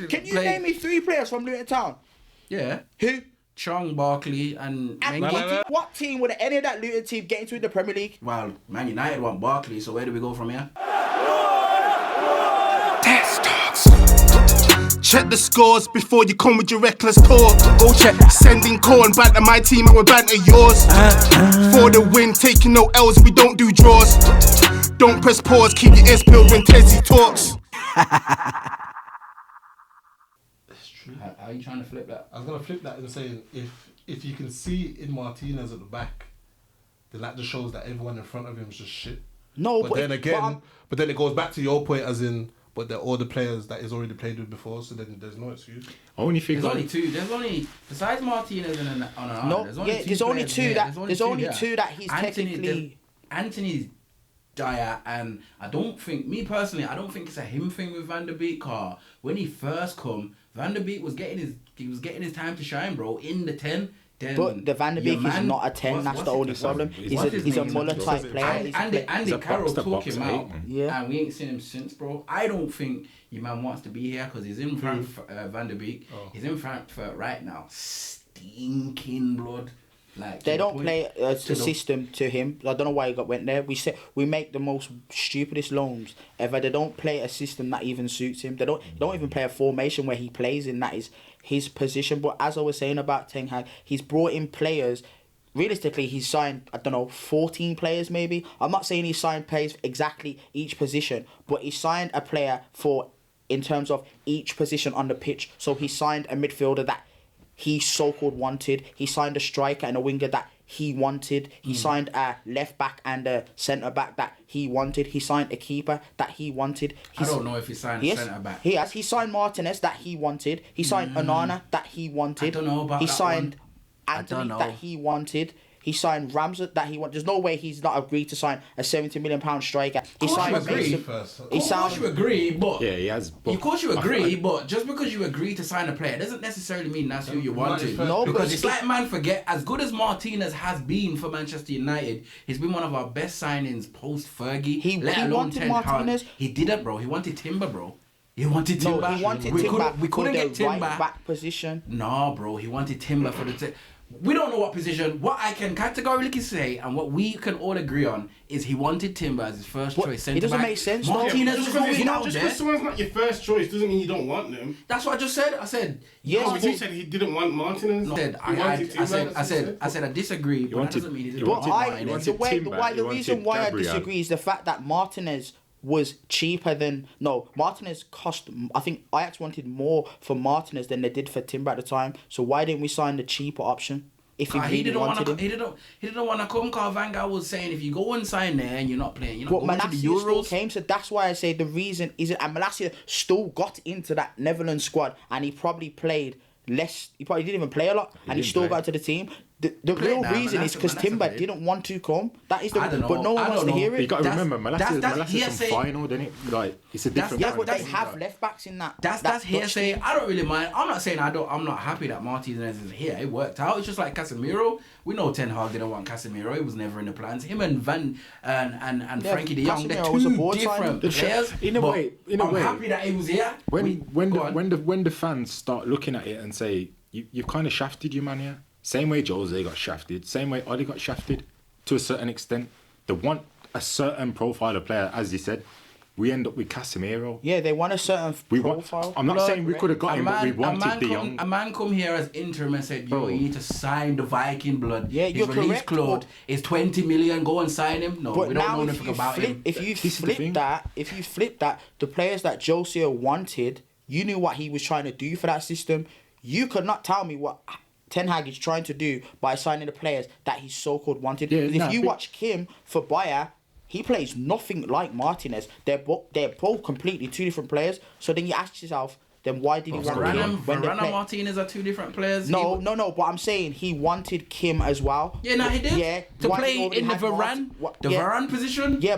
Can you name me 3 players from Luton Town? Yeah. Who? Chong, Barkley, and What team would any of that Luton team get into the Premier League? Well, Man United want Barkley, so where do we go from here? Check the scores before you come with your reckless talk. Go check. Sending call and banter my team and we banter yours. For the win, taking no L's, we don't do draws. Don't press pause, keep your ears peeled when Tessie talks. That's true. How are you trying to flip that? I was gonna flip that and say if you can see in Martinez at the back, then that just shows that everyone in front of him is just shit. No, but then again, but then it goes back to your point as in. But they're all the players that he's already played with before, so then there's no excuse. Only thing. There's only 2. There's only besides Martinez and on an no. There's only yeah, there's only 2 that. There's only 2 that he's Anthony, technically. Anthony's dire, and I don't think it's a him thing with Van der Beek. Car when he first come, Van der Beek was getting his time to shine, bro. In the 10. But the Van der Beek is not a 10. That's the only problem. He's a Muller type player. Andy Carroll took him out, yeah, and we ain't seen him since, bro. I don't think your man wants to be here because he's in Frankfurt. Van der Beek. He's in Frankfurt right now, stinking blood. Like they don't play the system to him. I don't know why he went there. We make the most stupidest loans ever. They don't play a system that even suits him. They don't even play a formation where he plays in that is his position. But as I was saying about Ten Hag, he's brought in players. Realistically, he's signed, 14 players maybe. I'm not saying he signed players for exactly each position, but he signed a player for in terms of each position on the pitch. So he signed a midfielder that he so-called wanted. He signed a striker and a winger that he wanted. He signed a left back and a centre back that he wanted. He signed a keeper that he wanted. I don't know if he signed a centre back. He has. He signed Martinez that he wanted. He signed Onana that he wanted. I don't know about He that signed one. Anthony that he wanted. He signed Ramsey that he wanted. There's no way he's not agreed to sign a £70 million striker. He signed Of course you agree, but yeah, he has. But of course you agree, but just because you agree to sign a player doesn't necessarily mean that's who you wanted. No, because it's like man forget as good as Martinez has been for Manchester United, he's been one of our best signings post Fergie. He wanted Ten Martinez. Hag. He didn't, bro. He wanted Timber, bro. He wanted Timber. No, he wanted Timber. We couldn't get Timber. Right back position. No, bro. He wanted Timber for the. We don't know what position. What I can categorically say and what we can all agree on is he wanted Timber as his first choice centre back. It doesn't make sense. Martinez was going out Just there. because someone's not your first choice doesn't mean you don't want them. That's what I just said. I said yes. But you said he didn't want Martinez. No, I said I disagree. But that doesn't mean he didn't want Martinez. The reason why I disagree is the fact that Martinez was cheaper than Martinez cost. I think Ajax wanted more for Martinez than they did for Timber at the time. So why didn't we sign the cheaper option? If he didn't want to, he didn't want to come. Cause Van Gaal was saying if you go and sign there and you're not playing, you're not going going to the Malacia still Euros. came, so that's why I say the reason is it. And Malacia still got into that Netherlands squad, and he probably played less. He probably didn't even play a lot, and he still got to the team. The real reason is because Timber didn't want to come. That is the. But no one wants to hear it. You got to remember, Malacia's from final, didn't it? Like it's a different. Yeah, but they have left backs in that. That's hearsay. I don't really mind. I'm not saying I'm not happy that Martinez is here. It worked out. It's just like Casemiro. We know Ten Hag didn't want Casemiro. It was never in the plans. Him and Frankie De Jong, they're two different players. In a way, I'm happy that he was here. When the fans start looking at it and say you've kind of shafted your man here. Same way Jose got shafted, same way Oli got shafted, to a certain extent. They want a certain profile of player, as you said. We end up with Casemiro. Yeah, they want a certain profile. I'm not saying we could have got him, but we wanted De Jong. A man come here as interim and said, yo, you need to sign the Viking blood. Yeah, His you're release correct. clause is 20 million, go and sign him. No, but we now don't know anything about him. If you flip that, the players that Jose wanted, you knew what he was trying to do for that system. You could not tell me what Ten Hag is trying to do by signing the players that he so-called wanted. If you watch Kim for Bayer, he plays nothing like Martinez. They're both completely two different players. So then you ask yourself, then why did he want Kim? Varane and Martinez are two different players. No. But I'm saying he wanted Kim as well. Yeah, no, he did. Yeah, to play in the Varane, Varane position. Yeah,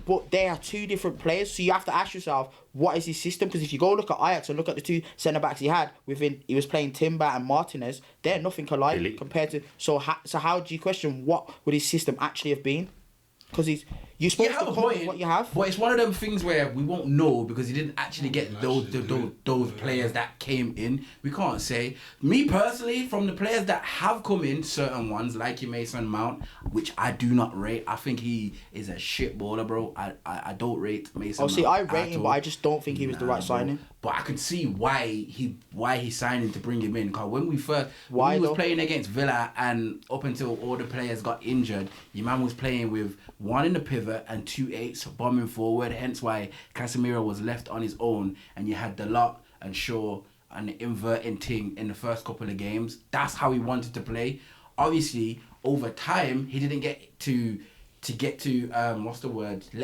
but they are two different players. So you have to ask yourself, what is his system? Because if you go look at Ajax and look at the two centre backs he had he was playing Timber and Martinez. They're nothing alike compared to. So how do you question what would his system actually have been? Because You're supposed You to have a come with point, what you have. but it's one of them things where we won't know because he didn't actually get those players that came in. We can't say. Me personally, from the players that have come in, certain ones like your Mason Mount, which I do not rate. I think he is a shit baller, bro. I don't rate Mason Mount. I rate him, but I just don't think he was the right signing. But I could see why he signed him to bring him in. Because when we was playing against Villa and up until all the players got injured, your man was playing with one in the pivot and 2 8s bombing forward. Hence why Casemiro was left on his own, and you had Delort and Shaw and the inverting thing in the first couple of games. That's how he wanted to play. Obviously, over time, he didn't get to let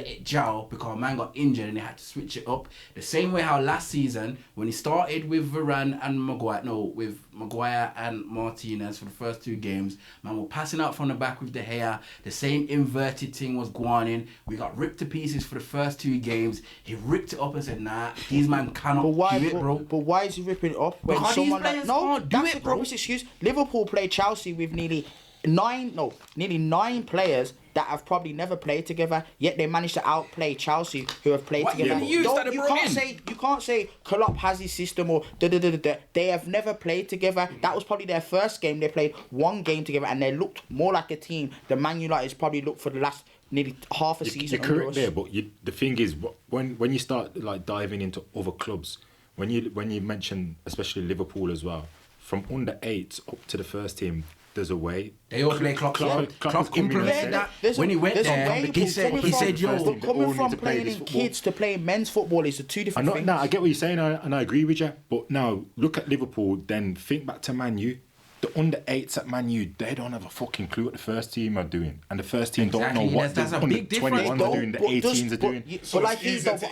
it gel because man got injured and they had to switch it up. The same way how last season when he started with Varane and Maguire and Martinez for the first 2 games, man were passing out from the back with De Gea. The same inverted thing was going in. We got ripped to pieces for the first 2 games. He ripped it up and said, nah, these man cannot do it, bro. But why is he ripping it up when because someone these players can't do that's it, the bro. proper excuse. Liverpool played Chelsea with nearly 9 players that have probably never played together, yet they managed to outplay Chelsea, who have played together. You can't say Klopp has his system or da-da-da-da-da. They have never played together. That was probably their first game. They played 1 game together, and they looked more like a team. The Man United probably looked for the last nearly half a season. You're correct there, but the thing is, when you start like diving into other clubs, when you mention especially Liverpool as well, from under 8s up to the first team, there's a way. They all play Klopp implemented that. When he went there, he said, yo, coming from playing kids to playing men's football is 2 different things. No, I get what you're saying, and I agree with you. But now, look at Liverpool, then think back to Man U. The under 8s at Man U, they don't have a fucking clue what the first team are doing. And the first team don't know what the under 21s are doing, the 18s are doing. But like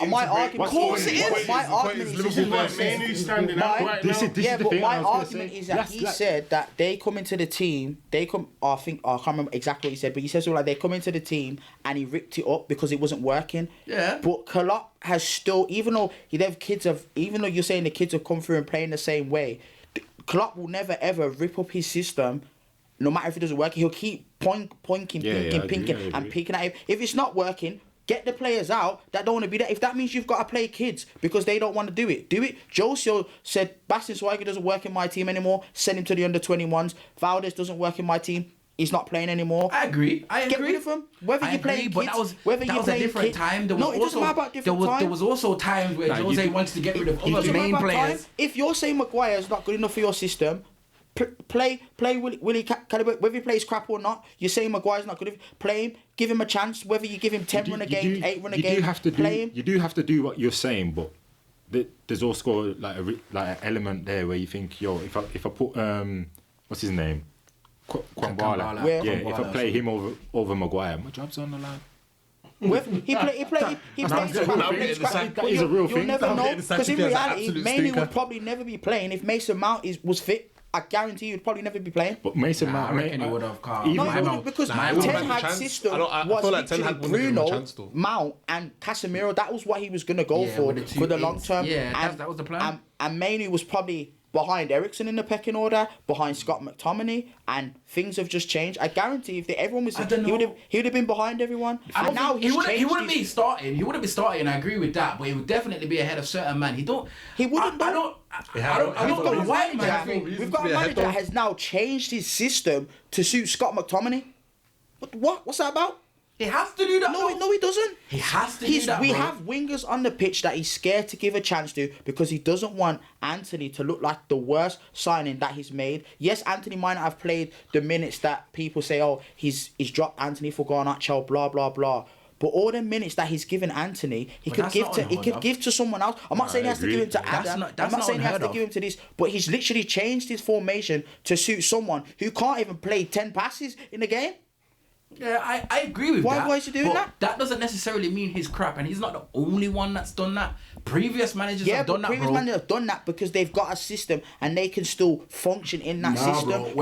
my argument... Of course it is. My argument is... My argument is that he said that they come into the team, I can't remember exactly what he said, but he says like they come into the team and he ripped it up because it wasn't working. Yeah. But Klopp has still, even though you're saying the kids have come through and playing the same way, Klopp will never ever rip up his system, no matter if it doesn't work. He'll keep pinking at him. If it's not working, get the players out that don't want to be there. If that means you've got to play kids because they don't want to do it, do it. Jose said, Bastian Schweiger doesn't work in my team anymore. Send him to the under 21s. Valdez doesn't work in my team. He's not playing anymore. I agree. Get rid of him. Whether you play kids, but that was a different time. It doesn't matter about different time. There was also times where Jose wanted to get rid of other main players. If you're saying Maguire is not good enough for your system, play Willie Calibre. Whether he plays crap or not, you're saying Maguire's not good enough. Play him. Give him a chance. Whether you give him 10 run a game, 8 run a game, play him. You do have to do what you're saying, but there's also like an element there where you think, yo, if I put what's his name? Kwambala. If I play him over Maguire, my job's on the line. That is a real thing. You'll never know, because in reality, Mainoo would probably never be playing if Mason Mount was fit. I guarantee you would probably never be playing. But Mason Mount, I reckon he would have because Ten Hag's system was literally Bruno, Mount and Casemiro. That was what he was going to go for the long term. Yeah, that was the plan. And Mainoo was probably behind Ericsson in the pecking order, behind Scott McTominay, and things have just changed. I guarantee if everyone was, he would have been behind everyone. And now he wouldn't be starting. He wouldn't be starting. I agree with that, but he would definitely be ahead of certain men. He wouldn't. We've got a manager that has now changed his system to suit Scott McTominay. What's that about? He has to do that. No, he doesn't. He has to do that. We have wingers on the pitch that he's scared to give a chance to because he doesn't want Anthony to look like the worst signing that he's made. Yes, Anthony might not have played the minutes that people say, oh, he's dropped Anthony for Garnacho, blah, blah, blah. But all the minutes that he's given Anthony, he could give to someone else. I'm not saying he has to give him to Adam. I'm not saying he has to give him to this. But he's literally changed his formation to suit someone who can't even play 10 passes in the game. Yeah, I agree with that. Why is he doing that? That doesn't necessarily mean he's crap, and he's not the only one that's done that. Previous managers have done that, previous managers have done that because they've got a system and they can still function in that system. Bro.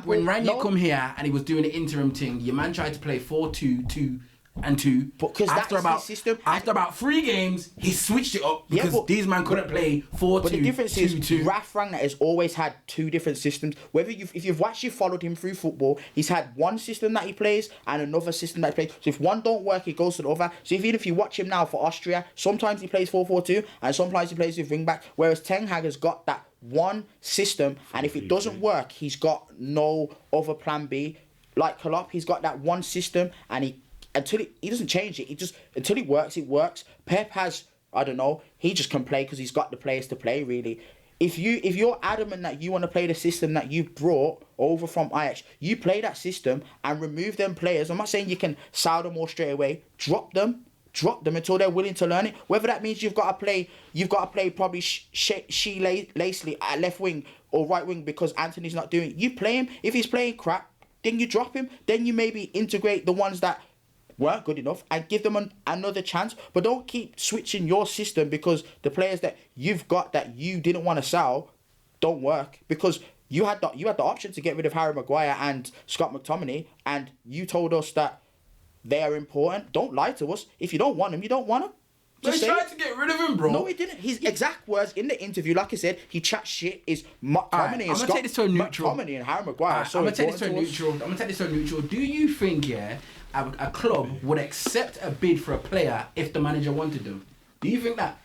When Ranieri come here and he was doing the interim thing, your man tried to play 4-2-2. and 2. Because that's his system. After about 3 games, he switched it up because these men couldn't play 4-2. But the difference is, Ralf Rangnick has always had 2 different systems. Whether if you've actually followed him through football, he's had one system that he plays and another system that he plays. So if one don't work, he goes to the other. So even if you watch him now for Austria, sometimes he plays 4-4-2 and sometimes he plays with wing back. Whereas Ten Hag has got that one system, and if it doesn't work, he's got no other plan B. Like Klopp, he's got that one system, and until he doesn't change it. Until it works, it works. Pep has, I don't know, he just can play because he's got the players to play, really. If you're adamant that you want to play the system that you brought over from Ajax, you play that system and remove them players. I'm not saying you can sell them all straight away. Drop them until they're willing to learn it. Whether that means you've got to play probably Lacey at left wing or right wing because Anthony's not doing it. You play him. If he's playing crap, then you drop him. Then you maybe integrate the ones that weren't good enough and give them another chance. But don't keep switching your system because the players that you've got that you didn't want to sell don't work. Because you had the option to get rid of Harry Maguire and Scott McTominay, and you told us that they are important. Don't lie to us. If you don't want them, you don't want them. They tried to get rid of him, bro. No, he didn't. His exact words in the interview, like I said, he chat shit. Is McTominay and Scott McTominay and Harry Maguire. I'm gonna take this to a neutral. Do you think a club would accept a bid for a player if the manager wanted them? Do you think that?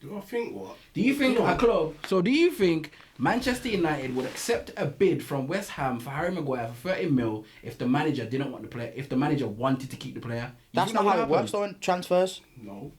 Do I think what? Do you think a club? So do you think Manchester United would accept a bid from West Ham for Harry Maguire for 30 mil if the manager didn't want the player? If the manager wanted to keep the player? That's not how it works though in transfers. No.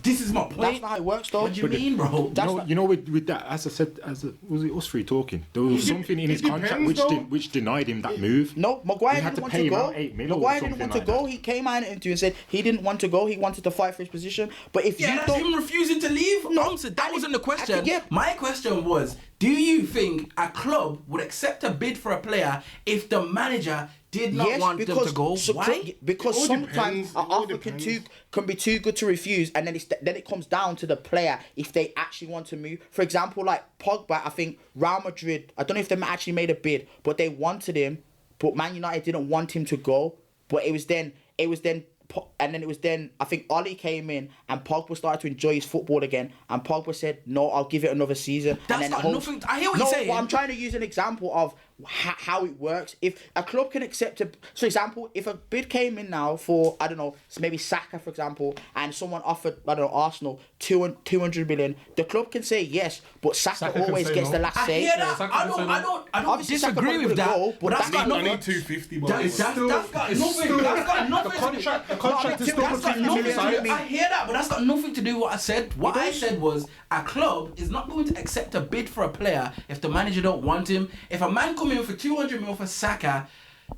This is my point. That's not how it works though. What do you mean, bro? With that, as I said, was it us three talking? There was something in his contract which denied him that move. No, Maguire didn't want to go. Maguire didn't want to go. He came out into and said he didn't want to go. He wanted to fight for his position. But if that's him refusing to leave. No, that wasn't the question. My question was, do you think a club would accept a bid for a player if the manager did not want them to go? Why? Because sometimes an offer can be too good to refuse, and then it comes down to the player if they actually want to move. For example, like Pogba, I think Real Madrid, I don't know if they actually made a bid, but they wanted him, but Man United didn't want him to go. But it was then I think Oli came in and Pogba started to enjoy his football again, and Pogba said, "No, I'll give it another season." That's and then not nothing. I hear what you're saying. But I'm trying to use an example of how it works. If a club can accept for example, if a bid came in now for, I don't know, maybe Saka, for example, and someone offered, I don't know, Arsenal 200 million, the club can say yes, but Saka always gets the last say. I hear that. I don't disagree with that. But that's got nothing. 250, but That's got nothing. The contract is still for 50 million. I hear that, but that's got nothing to do with what I said. What I said was a club is not going to accept a bid for a player if the manager don't want him. If a man come in for 200 mil for Saka,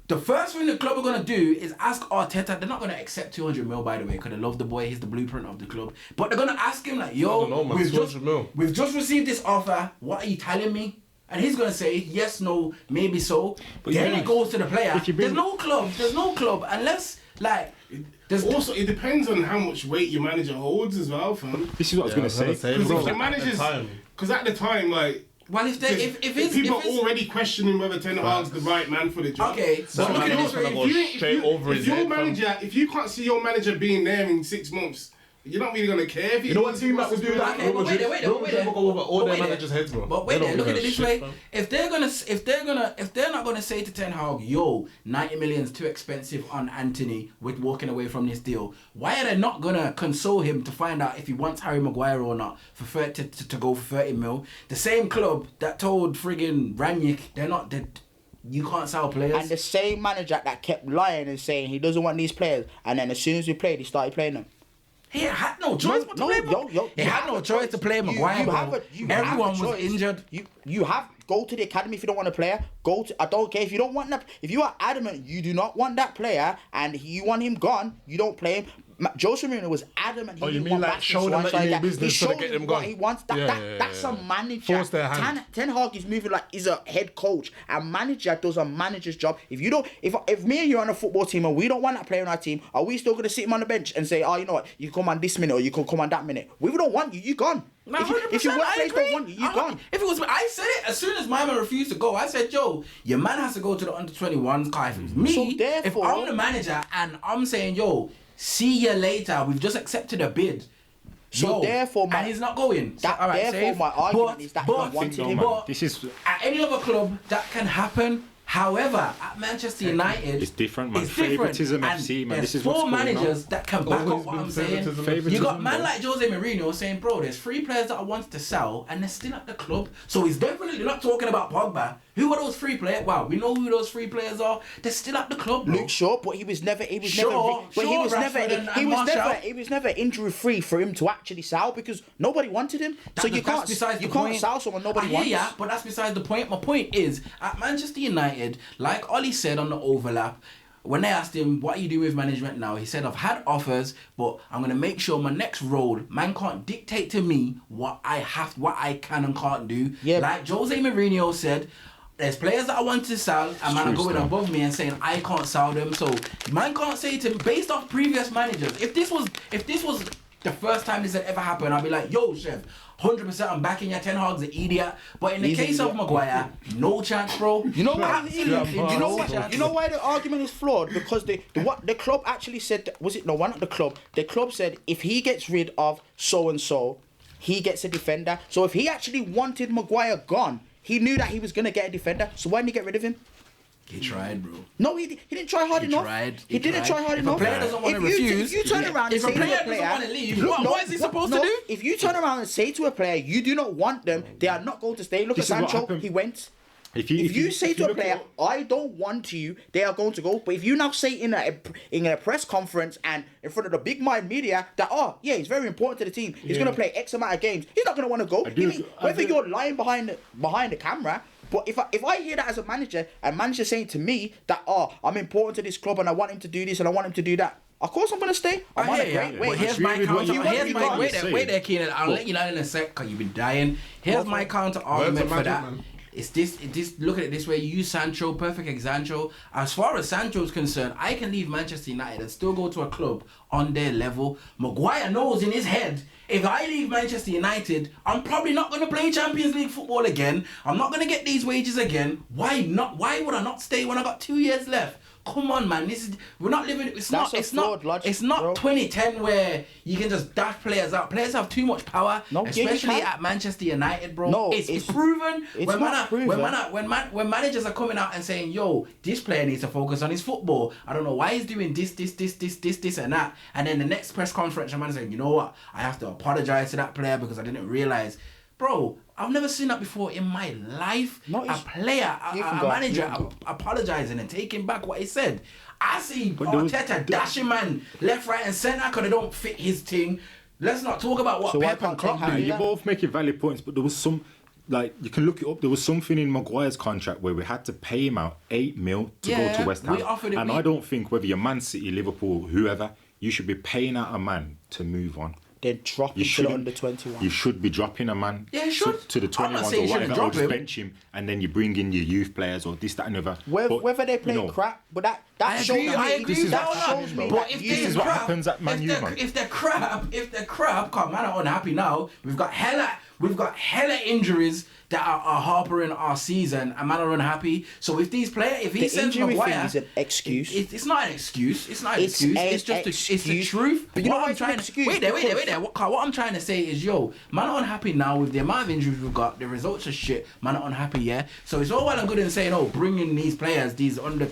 the first thing the club are going to do is ask Arteta. They're not going to accept 200 mil, by the way, because they love the boy. He's the blueprint of the club. But they're going to ask him like, yo, we've just received this offer. What are you telling me? And he's going to say, yes, no, maybe so. But then it goes to the player. There's no club unless, like... Also, it depends on how much weight your manager holds as well, fam. This is what I was going to say. Because if the managers... Because at the time, like... Well, if people are already questioning whether Ten Hag's the right man for the job. Okay, so look at this way. If you can't see your manager being there in 6 months, you're not really gonna care. You know what team that would do that? Okay, but wait there. Go over all their managers' heads, bro. But wait there. Look at it this way. If they're not gonna say to Ten Hag, yo, 90 million's too expensive on Anthony with walking away from this deal, why are they not gonna console him to find out if he wants Harry Maguire or not for to go for 30 mil? The same club that told friggin' Rangnick you can't sell players. And the same manager that kept lying and saying he doesn't want these players, and then as soon as we played, he started playing them. He had no choice but to play. He had no choice to play Maguire. Everyone was injured. You have go to the academy if you don't want a player. I don't care if you don't want that. If you are adamant you do not want that player and you want him gone, you don't play him. Jose Mourinho was adamant. You mean like show them that you mean business to get them gone? He wants that's a manager. Force their hand. Ten Hag is moving like he's a head coach. A manager does a manager's job. If me and you are on a football team and we don't want that player on our team, are we still going to sit him on the bench and say, oh, you know what, you can come on this minute or you can come on that minute? We don't want you. You gone. No, if your workplace don't want you, you gone. If it was, I said it as soon as my man refused to go. I said, yo, your man has to go to the under-21s. If it was me, if I'm the manager and I'm saying, yo, See you later. We've just accepted a bid. So therefore, and he's not going. That, all right, therefore, my argument is that he wanted him. But this is at any other club that can happen. However, at Manchester United, it's different, man. It's different. Favoritism And FC, man. There's This is four what's going on. managers that can back up what I'm saying. You got man bro. like Jose Mourinho saying, bro, there's 3 players that I wanted to sell and they're still at the club. So he's definitely not talking about Pogba. Who are those 3 players? Wow, we know who those 3 players are. They're still at the club, bro. Luke Shaw, but he was never injury free for him to actually sell because nobody wanted him. So you can't sell someone nobody wants. Yeah, but that's besides the point. My point is at Manchester United, like Ollie said on the overlap, when they asked him, what are you doing with management now? He said, I've had offers, but I'm going to make sure my next role, man can't dictate to me what I can and can't do. Yeah. Like Jose Mourinho said, there's players that I want to sell, and man are going above me and saying I can't sell them. So man can't say to him, based off previous managers, if this was the first time this had ever happened, I'd be like, yo, chef, 100% I'm backing you. Ten Hag's an idiot. But in the case of Maguire, no chance, bro. You know why? You know why the argument is flawed? Because the club actually said, not the club. The club said if he gets rid of so and so, he gets a defender. So if he actually wanted Maguire gone, he knew that he was gonna get a defender. So why didn't he get rid of him? He tried, bro. No, he didn't try hard enough. He didn't try hard enough. If a player doesn't want to refuse, if you turn around and say to a player, doesn't want to leave, what is he supposed to do? If you turn around and say to a player, you do not want them, they are not going to stay. Look at Sancho, he went. If you say to a player, I don't want you, they are going to go. But if you now say in a press conference and in front of the big mind media that, he's very important to the team, he's going to play X amount of games, he's not going to want to go. Whether you're lying behind the camera. But if I hear that as a manager and manager saying to me that I'm important to this club and I want him to do this and I want him to do that, of course I'm gonna stay. I'm on a great way. But here's my counter. Wait there, Keenan. I'll let you know in a sec because you've been dying. Here's my counter argument for that. It's this. Look at it this way. You use Sancho, perfect example. As far as Sancho's concerned, I can leave Manchester United and still go to a club on their level. Maguire knows in his head, if I leave Manchester United, I'm probably not going to play Champions League football again. I'm not going to get these wages again. Why not? Why would I not stay when I got 2 years left? Come on, man. We're not living. It's not 2010 where you can just dash players out. Players have too much power, especially at Manchester United, bro. No, it's proven. When managers are coming out and saying, "Yo, this player needs to focus on his football. I don't know why he's doing this, and that." And then the next press conference, the man saying, "You know what? I have to apologize to that player because I didn't realize." Bro, I've never seen that before in my life. A manager apologizing and taking back what he said. I see Arteta dashing man left, right, and centre because they don't fit his thing. Let's not talk about what Pep and Klopp do. You're both making valid points, but there was some, you can look it up. There was something in Maguire's contract where we had to pay him out 8 mil to go to West Ham. I don't think whether you're Man City, Liverpool, whoever, you should be paying out a man to move on. Then drop him to the under 21. You should be dropping a man to the 21s or whatever, or just bench him, and then you bring in your youth players or this, that, and other. Whether they play crap, but that shows me. But if this is what happens at Man U, man. If they're crap, come man, are unhappy now. We've got hella injuries that are harpering our season, and man are unhappy. So if these players, if he sends Maguire, is an excuse. It's not an excuse. It's not an excuse. It's just it's the truth. But you know what I'm trying to wait there. What I'm trying to say is, man are unhappy now with the amount of injuries we've got. The results are shit. Man are unhappy, yeah. So it's all well and good in saying, bring in these players, these under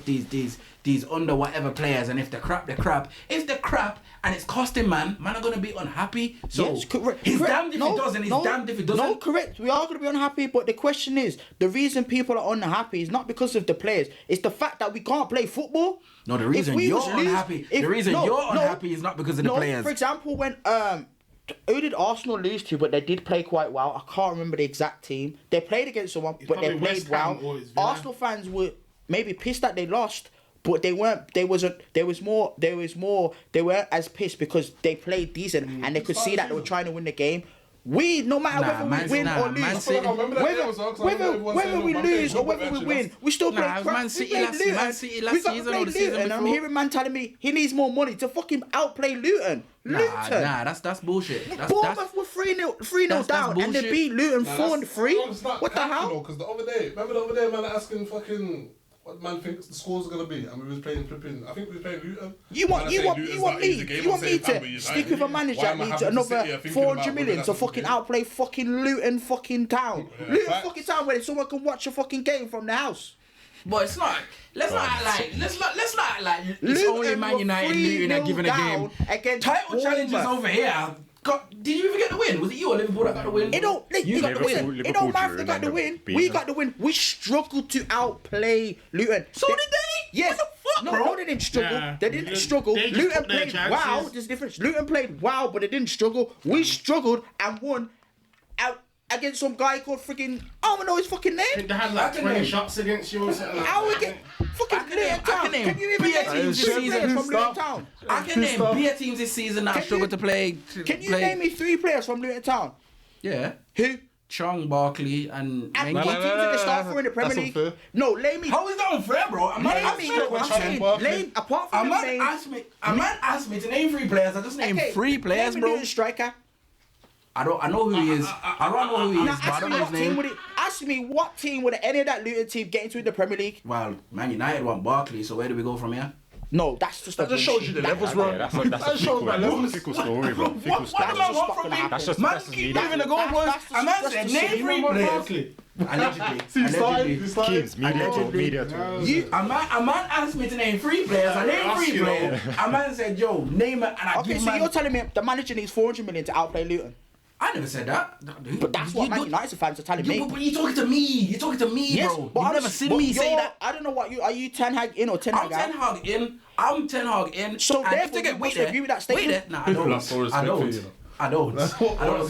whatever players, and if they're crap, they're crap. If they're crap and it's costing man are going to be unhappy. So yes, correct. He's damned if he does and he's damned if he doesn't. No, correct. We are going to be unhappy, but the question is, the reason people are unhappy is not because of the players. It's the fact that we can't play football. No, the reason you're unhappy is not because of the players. For example, when who did Arsenal lose to? But they did play quite well. I can't remember the exact team. They played against someone, but they played well. Arsenal fans were maybe pissed that they lost. But they weren't. They weren't as pissed because they played decent and they could see that they were trying to win the game. No matter whether we win or lose, whether we lose or whether we win, we still play crap. Man City last season or the season before. I'm hearing man telling me he needs more money to fucking outplay Luton. That's bullshit. Bournemouth were 3-0 down and they beat Luton 4-3. What the hell? Because remember the other day, man asking fucking what man thinks the scores are gonna be, and we was playing flipping. I think we were playing Luton. You want me to stick with a manager that needs another 400 million to fucking outplay fucking Luton fucking Town. Luton fucking Town, where someone can watch a fucking game from the house. But it's not. Let's not act like it's only Man United Luton that giving a game. Title challenges over here. Did you even get the win? Was it you or Liverpool that got the win? You got the win. It don't matter if they got the win. We got the win. We struggled to outplay Luton. So did they? Yes. What the fuck, bro? No, they didn't struggle. Yeah. They didn't struggle. Luton played wow. There's a difference. Luton played wow, but they didn't struggle. We struggled and won out against some guy called freaking, I don't know his fucking name. I think they had like 20 shots against you or something like that. How we get fucking Luton Town? Can you even name teams this season from Luton Town? I can name beer teams this season that struggle to play. Can you name me 3 players from Luton Town? Yeah. Who? Chong, Barkley, and Teams that start for in the Premier League. No, name me. How is that unfair, bro? Name apart from the main. A man asked me to name 3 players. I just named 3 players, bro. Name a striker. I know who he is. I don't know who he is, but I don't know his name. Ask me what team would any of that Luton team get into the Premier League? Well, Man United want Barkley, so where do we go from here? No, that's just that just shows you the levels, bro. That's a fickle story, bro. Fickle story. That's just man keep moving the goalposts. A man said name 3 players. Allegedly. A man asked me to name 3 players. I named 3 players. A man said, "Yo, name it," and I give. Okay, so you're telling me the manager needs 400 million to outplay Luton? I never said that. But that's what Man United fans are telling me. But you're talking to me. You're talking to me, yes, bro. But You've never seen me say that. I don't know what you are. You Ten Hag in or Ten Hag out? I'm Ten Hag in. So therefore, you must agree with that statement. Nah, I don't agree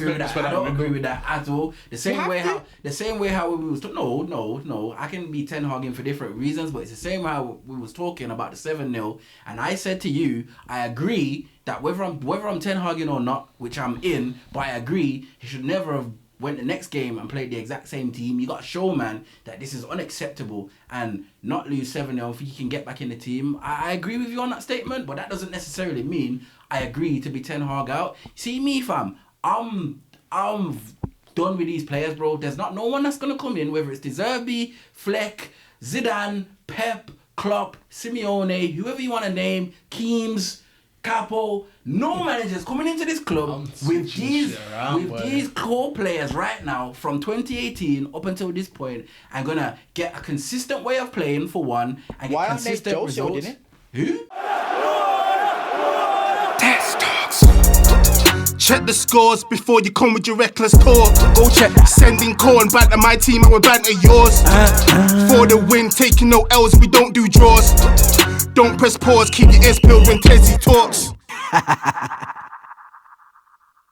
with that. I don't agree with that at all. The same way how we was no. I can be Ten Hag in for different reasons, but it's the same how we was talking about the 7-0, and I said to you, I agree that whether I'm Ten Hag in or not, which I'm in, but I agree he should never have went the next game and played the exact same team. You got to show, man, that this is unacceptable and not lose 7-0 if you can get back in the team. I agree with you on that statement, but that doesn't necessarily mean I agree to be Ten Hag out. See me, fam, I'm done with these players, bro. There's no one that's going to come in, whether it's De Zerbi, Fleck, Zidane, Pep, Klopp, Simeone, whoever you want to name, Keems, Capo, no managers coming into this club with these core players right now from 2018 up until this point and gonna get a consistent way of playing for one and get consistent results. Who? Check the scores before you come with your reckless talk. Go check. Sending corn, banter my team and we banter yours. For the win, taking no L's, we don't do draws. Don't press pause, keep your ears peeled when Tezzy talks.